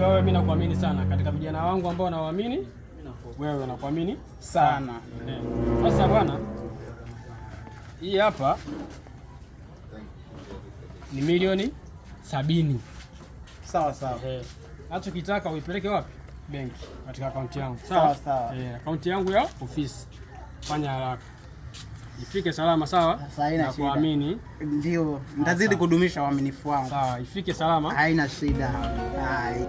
Unajua wewe mimi nakuamini sana katika vijana wangu ambao nawaamini, wewe nakuamini sana. Sasa bwana, hii hapa ni milioni 70. Sawa sawa. Nachokitaka uipeleke wapi? Benki, katika akaunti yangu. Sawa sawa. Akaunti yangu ya ofisi. Fanya haraka. Ifike salama, sawa? Na kuamini. Ndio, nitazidi kudumisha uaminifu wangu. Sawa, ifike salama. Haina shida. Hai.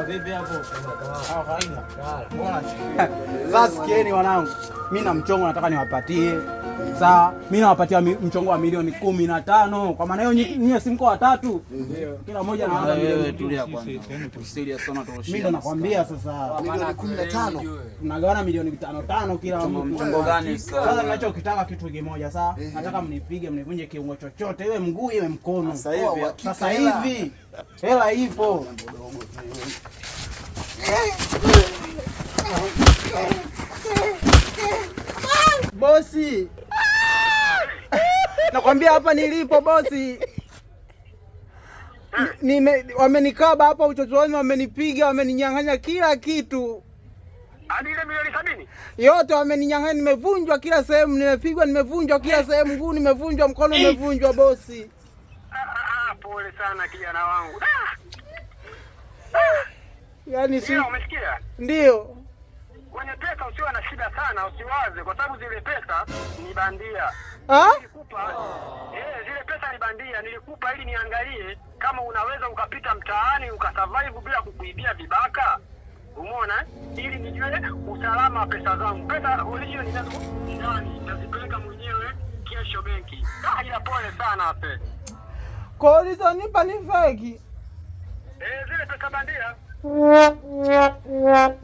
Vipi hapo? Sasa sikieni wanangu. Mimi na mchongo nataka niwapatie. Sawa, mimi nawapatia mchongo wa milioni 15. Kwa maana hiyo nyinyi si mko watatu. Ndio. Kila mmoja anaanza milioni. Tulia kwanza. Serious sana tuoshia. Mimi ndo nakwambia sasa milioni 15. Tunagawana milioni 5 kila mtu. Mchongo gani sasa? Sasa ninachokitaka kitu kimoja sawa? Nataka mnipige, mnivunje kiungo chochote, iwe mguu iwe mkono. Sasa hivi hela ipo. Bosi. Nakwambia hapa nilipo bosi. Wamenikaba hapa uchochoni, wamenipiga, wameninyang'anya kila kitu. Hadi ile milioni 70? Yote wameninyang'anya, nimevunjwa kila sehemu, nimepigwa, nimevunjwa kila sehemu, mguu nimevunjwa, mkono umevunjwa bosi. Pole sana kijana wangu. Yaani si umesikia? Ndio. Kwenye pesa usiwe na shida sana, usiwaze kwa sababu zile pesa ni bandia. Nilikupa zile pesa ni bandia, nilikupa ili niangalie kama unaweza ukapita mtaani ukasurvive bila kukuibia vibaka. Umeona? Ili nijue usalama wa pesa zangu. Pesa original ni ndani, nitazipeleka mwenyewe kesho benki. Ila pole sana hapo. Kwa hiyo nipa ni fake. Zile pesa bandia.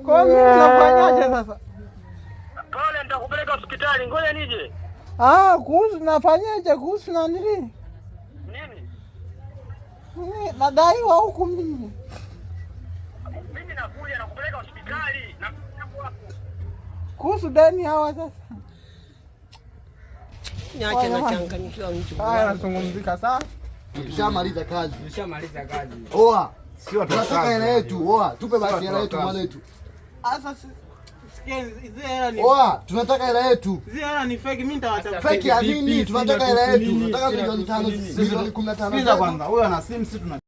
Kwa hiyo nafanyaje sasa? Pole, nitakupeleka hospitali, ngoja nije. Kuhusu nafanyaje kuhusu na nini? Nini? Nadaiwa huku mimi. Mimi nakuja na kupeleka hospitali na hapo. Kuhusu deni hawa sasa. Niache na changanyikiwa mtu. Nazungumzika sana. Tukishamaliza kazi. Tumeshamaliza kazi. Oa, sio tunataka hela yetu. Oa, tupe basi hela yetu mwanetu. Sasa hizi hela ni Oa, tunataka hela yetu. Hizi hela ni fake, mimi nitawatafuta. Fake ya nini? Tunataka hela yetu. Tunataka milioni 5, milioni 15. Sikiliza kwanza. Huyo ana simu, sisi tuna